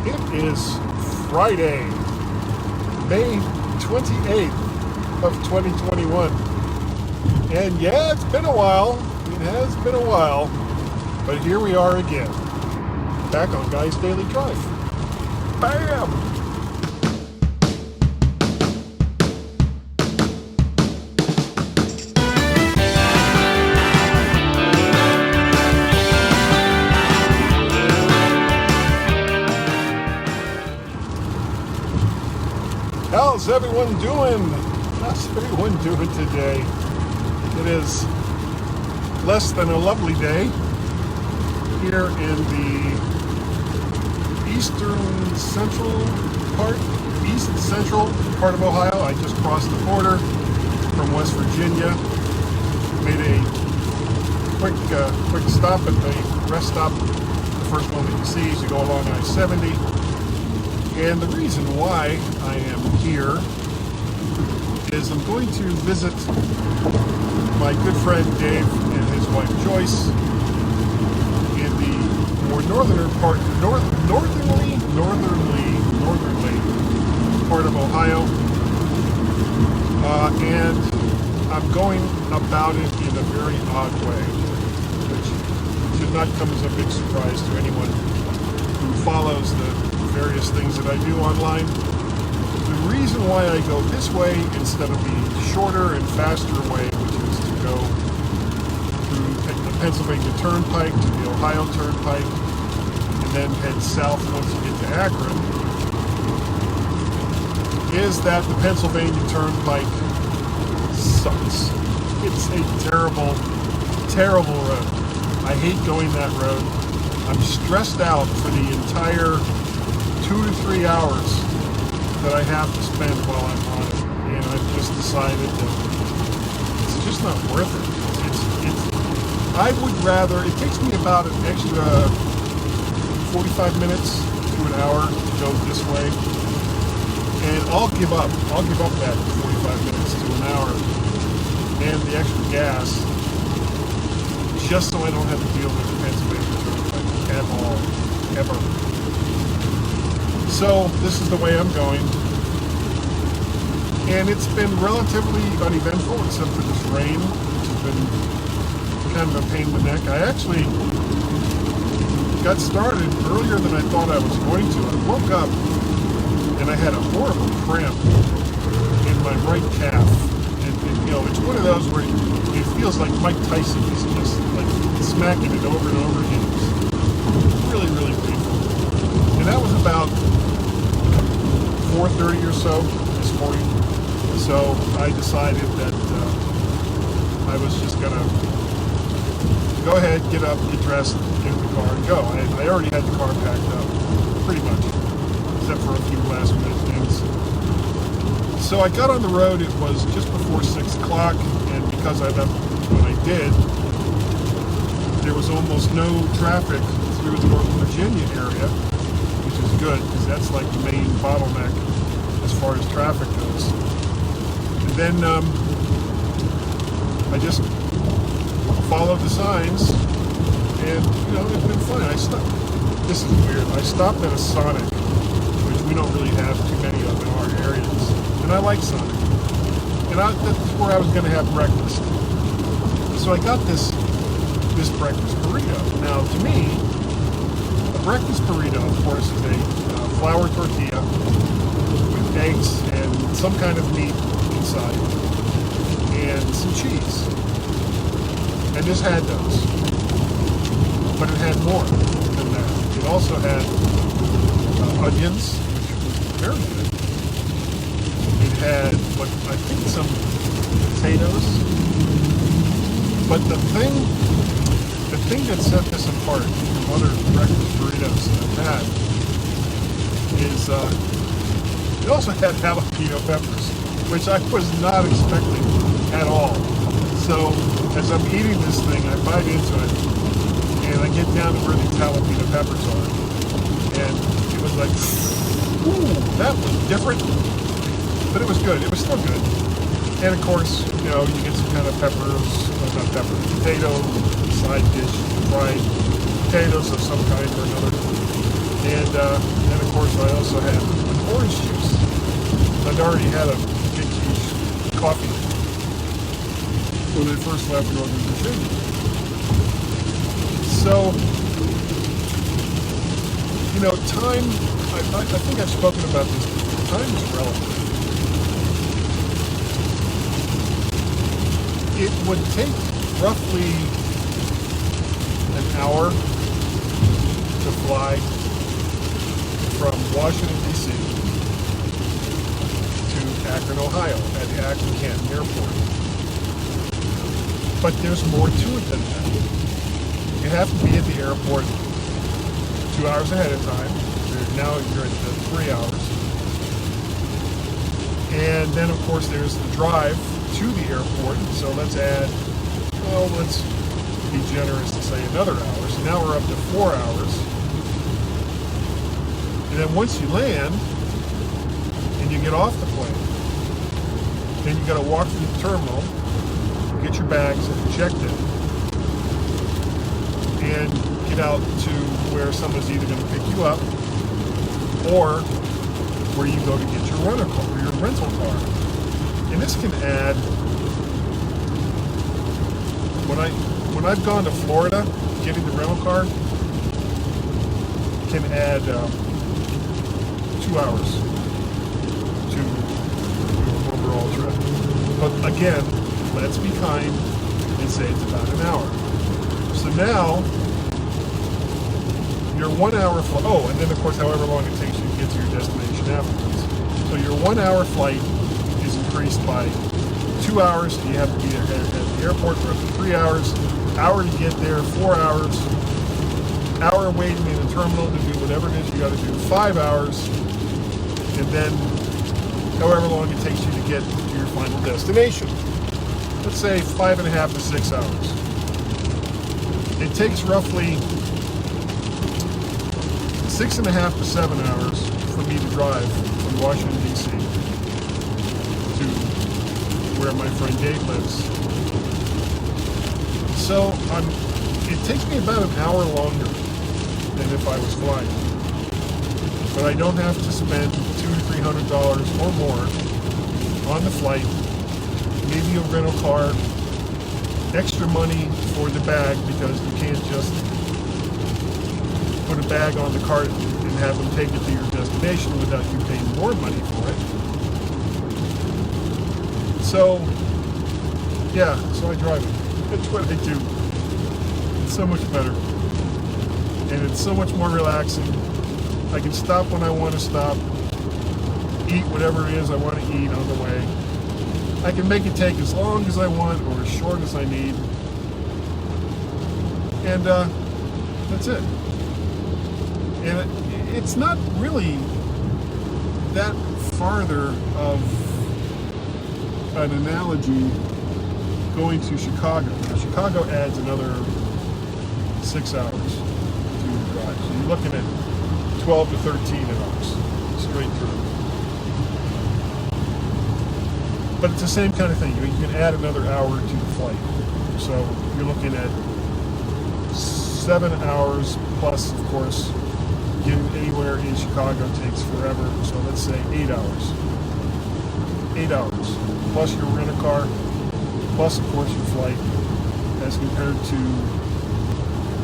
It is Friday, May 28th of 2021. And yeah, it's been a while. It has been a while. But here we are again. Back on Guy's Daily Drive. Bam! How's everyone doing? How's everyone doing today? It is less than a lovely day here in the east central part of Ohio. I just crossed the border from West Virginia. Made a quick stop at the rest stop, the first one that you see as you go along I-70. And the reason why I am here is I'm going to visit my good friend Dave and his wife Joyce in the more northern part of Ohio. And I'm going about it in a very odd way, which should not come as a big surprise to anyone who follows the various things that I do online. The reason why I go this way instead of the shorter and faster way, which is to go through the Pennsylvania Turnpike to the Ohio Turnpike and then head south once you get to Akron, is that the Pennsylvania Turnpike sucks. It's a terrible, terrible road. I hate going that road. I'm stressed out for the entire 2 to 3 hours that I have to spend while I'm on it, and I've just decided that it's just not worth it. I would rather, it takes me about an extra 45 minutes to an hour to go this way, and I'll give up that 45 minutes to an hour and the extra gas just so I don't have to deal with the Pennsylvania Turnpike at all, ever. So this is the way I'm going, and it's been relatively uneventful except for this rain, which has been kind of a pain in the neck. I actually got started earlier than I thought I was going to. I woke up and I had a horrible cramp in my right calf, and you know, it's one of those where it feels like Mike Tyson is just like smacking it over and over again. It's really, really painful, and that was about 4:30 or so this morning. So I decided that I was just gonna go ahead, get up, get dressed, get in the car, and go. I already had the car packed up, pretty much, except for a few last minute things. So I got on the road. It was just before 6 o'clock, and because I left when I did, there was almost no traffic through the Northern Virginia area, which is good, because that's like the main bottleneck as far as traffic goes. And then I just followed the signs, and you know, it's been fun. This is weird. I stopped at a Sonic, which we don't really have too many of in our areas, and I like Sonic. And that's where I was going to have breakfast. So I got this breakfast burrito. Now, to me, breakfast burrito, of course, is a flour tortilla with eggs and some kind of meat inside and some cheese. And this had those. But it had more than that. It also had onions, which was very good. It had, I think, some potatoes. But the thing that set this apart from other breakfast burritos that I've had is it also had jalapeno peppers, which I was not expecting at all. So as I'm eating this thing, I bite into it, and I get down to where the jalapeno peppers are, and it was like, ooh, that was different, but it was good. It was still good. And of course, you know, you get some kind of potato side dish, fried potatoes of some kind or another. And of So I also had orange juice. I'd already had a big, huge coffee when I first left Northern Virginia. So, time, I think I've spoken about this before. Time is relative. It would take roughly an hour to fly from Washington, D.C. to Akron, Ohio at the Akron Canton Airport. But there's more to it than that. You have to be at the airport 2 hours ahead of time. Now you're at the 3 hours. And then, of course, there's the drive to the airport. So let's be generous to say another hour. So now we're up to 4 hours. And then once you land and you get off the plane, then you got to walk through the terminal, get your bags and checked in, and get out to where someone's either going to pick you up or where you go to get your rental car. And this can add, when I've gone to Florida, getting the rental car can add 2 hours to your overall trip. But again, let's be kind and say it's about an hour. So now, your 1 hour flight, and then of course however long it takes you to get to your destination afterwards. So your 1 hour flight is increased by 2 hours, you have to be there at the airport for up to 3 hours, hour to get there, 4 hours, hour waiting in the terminal to do whatever it is you got to do, 5 hours, and then however long it takes you to get to your final destination. Let's say 5.5 to 6 hours. It takes roughly 6.5 to 7 hours for me to drive from Washington, D.C. to where my friend Dave lives. So it takes me about an hour longer than if I was flying. But I don't have to spend $200 to $300 or more on the flight, maybe a rental car, extra money for the bag because you can't just put a bag on the cart and have them take it to your destination without you paying more money for it. So, yeah, so I drive it. That's what I do. It's so much better. And it's so much more relaxing. I can stop when I want to stop, eat whatever it is I want to eat on the way. I can make it take as long as I want or as short as I need. And that's it. And it's not really that farther of an analogy going to Chicago. Now, Chicago adds another 6 hours to your drive. So you're looking at 12 to 13 hours straight through. But it's the same kind of thing. You can add another hour to the flight. So you're looking at 7 hours plus, of course, getting anywhere in Chicago takes forever. So let's say 8 hours. 8 hours. Plus your rent-a-car, plus, of course, your flight, as compared to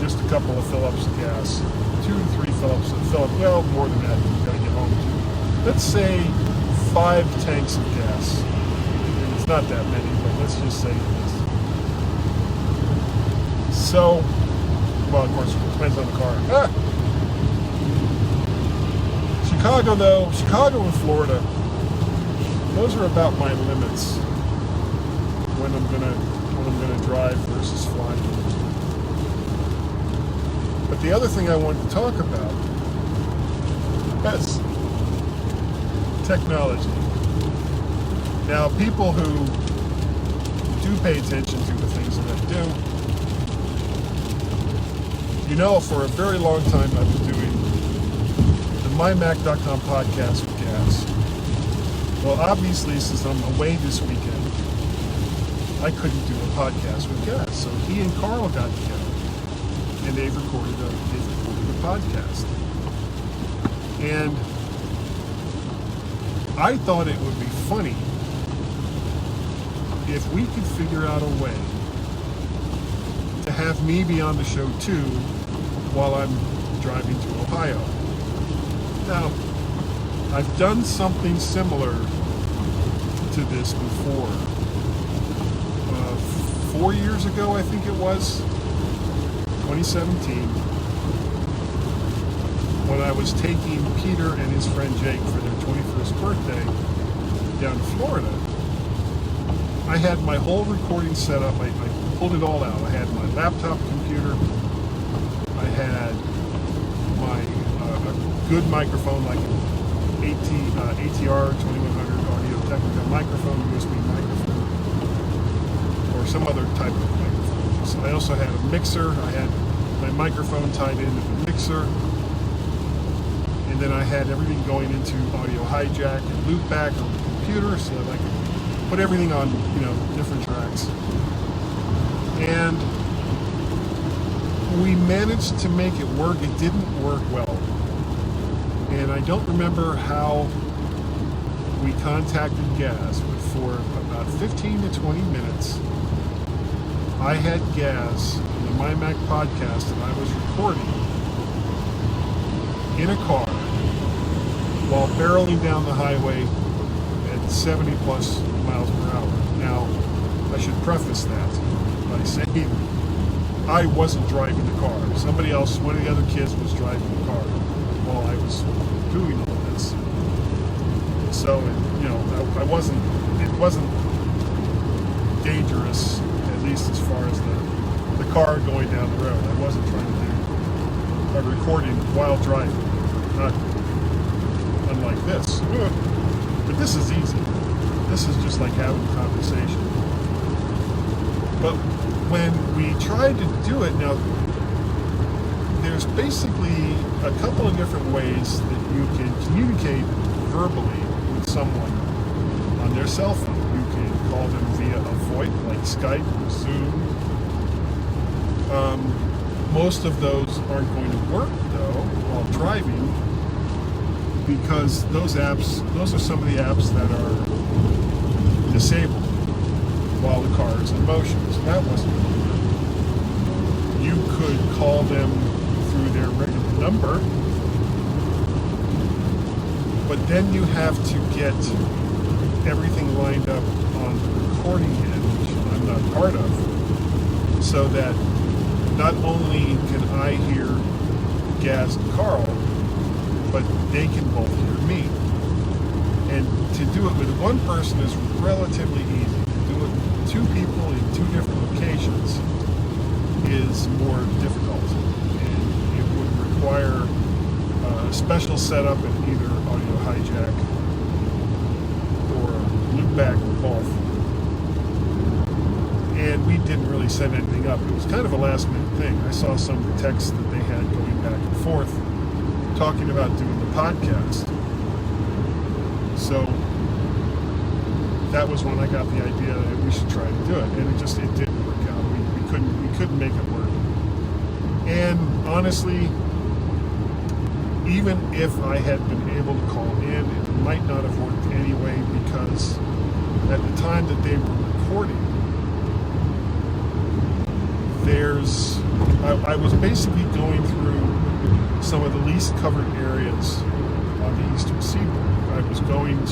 just a couple of fill-ups of gas. 2 to 3 fill-ups of fill-up. Well, more than that, you've got to get home to. Let's say 5 tanks of gas. It's not that many, but let's just say it is. So, well, of course, it depends on the car. Chicago, though, Chicago and Florida, those are about my limits when I'm gonna drive versus flying. But the other thing I want to talk about is technology. Now, people who do pay attention to the things that I do, you know, for a very long time I've been doing the MyMac.com podcast with Gaz. Well, obviously, since I'm away this weekend, I couldn't do a podcast with Gaz. So he and Carl got together, and they've recorded a podcast. And I thought it would be funny if we could figure out a way to have me be on the show too while I'm driving to Ohio. Now, I've done something similar to this before. 4 years ago, I think it was, 2017, when I was taking Peter and his friend Jake for their 21st birthday down to Florida. I had my whole recording set up. I pulled it all out. I had my laptop computer. I had my a good microphone, like an ATR 2100 Audio-Technica microphone, USB microphone, or some other type of microphone. So I also had a mixer. I had my microphone tied into the mixer. And then I had everything going into Audio Hijack and Loopback on the computer so that I could put everything on, different tracks. And we managed to make it work. It didn't work well. And I don't remember how we contacted Gaz, but for about 15 to 20 minutes, I had Gaz on the MyMac podcast that I was recording in a car while barreling down the highway at 70 plus miles per hour. Now, I should preface that by saying I wasn't driving the car. Somebody else, one of the other kids, was driving the car while I was doing all this. So, it wasn't dangerous, at least as far as the car going down the road. I wasn't trying to do a recording while driving, not unlike this. But this is easy. This is just like having a conversation. But when we tried to do it, now there's basically a couple of different ways that you can communicate verbally with someone on their cell phone. You can call them via a VoIP, like Skype or Zoom. Most of those aren't going to work, though, while driving, because those are some of the apps that are disabled while the car is in motion. So that wasn't going to work. You could call them through their regular number, but then you have to get everything lined up on the recording end, which I'm not part of, so that not only can I hear Gaz and Carl, but they can both hear me. And to do it with one person is relatively easy. To do it with two people in two different locations is more difficult. And it would require a special setup in either Audio Hijack or Loopback or both. And we didn't really set anything up. It was kind of a last minute thing. I saw some of the texts that they had going back and forth talking about doing the podcast. So that was when I got the idea that we should try to do it. And it didn't work out. We couldn't make it work. And honestly, even if I had been able to call in, it might not have worked anyway, because at the time that they were recording, I was basically going through some of the least covered areas on the Eastern Seaboard. I was going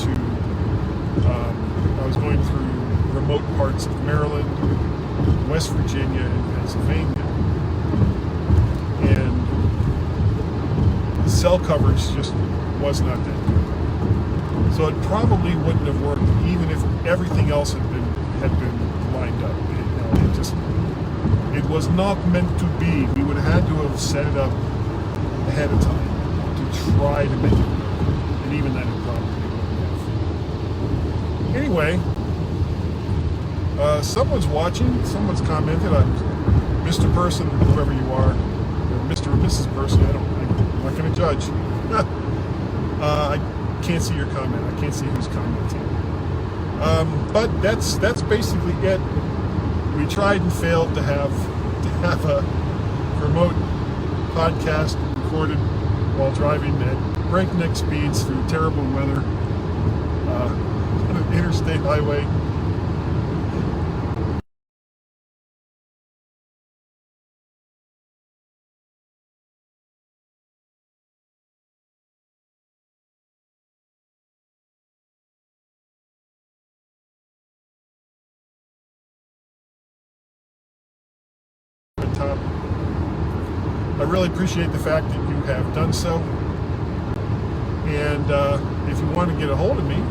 through remote parts of Maryland, West Virginia, and Pennsylvania. And the cell coverage just was not that good. So it probably wouldn't have worked even if everything else had been lined up. It was not meant to be. We would have had to have set it up ahead of time to try to make it work. And even then it probably wouldn't have. Anyway, someone's watching, someone's commented. Mr. Person, whoever you are, or Mr. or Mrs. Person, I'm not going to judge. I can't see your comment. I can't see who's commenting. But that's basically it. We tried and failed to have a remote podcast recorded while driving at breakneck speeds through terrible weather. on an interstate highway. Top. I really appreciate the fact that you have done so. And if you want to get a hold of me,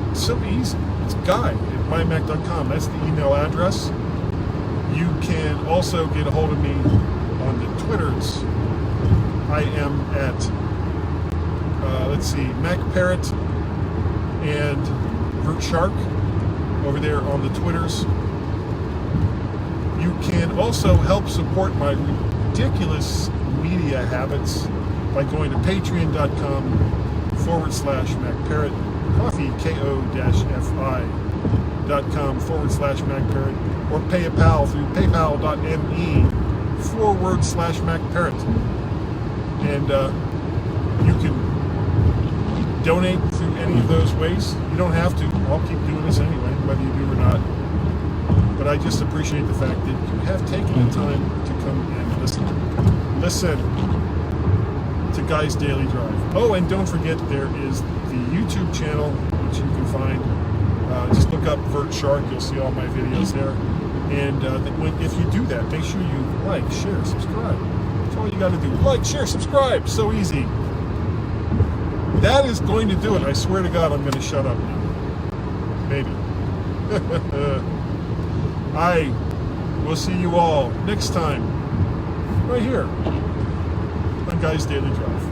it's so easy. It's guy@mymac.com. That's the email address. You can also get a hold of me on the Twitters. I am at, Mac Parrot and VertShark over there on the Twitters. You can also help support my ridiculous media habits by going to patreon.com/MacParrot, coffee, ko-fi.com/MacParrot, or PayPal through paypal.me/MacParrot. And you can donate through any of those ways. You don't have to. I'll keep doing this anyway, whether you do or not. But I just appreciate the fact that you have taken the time to come and listen to Guy's Daily Drive. Oh, and don't forget, there is the YouTube channel, which you can find. Just look up VertShark. You'll see all my videos there. And if you do that, make sure you like, share, subscribe. That's all you got to do. Like, share, subscribe. So easy. That is going to do it. I swear to God, I'm going to shut up now. Maybe. I will see you all next time, right here on Guy's Daily Drive.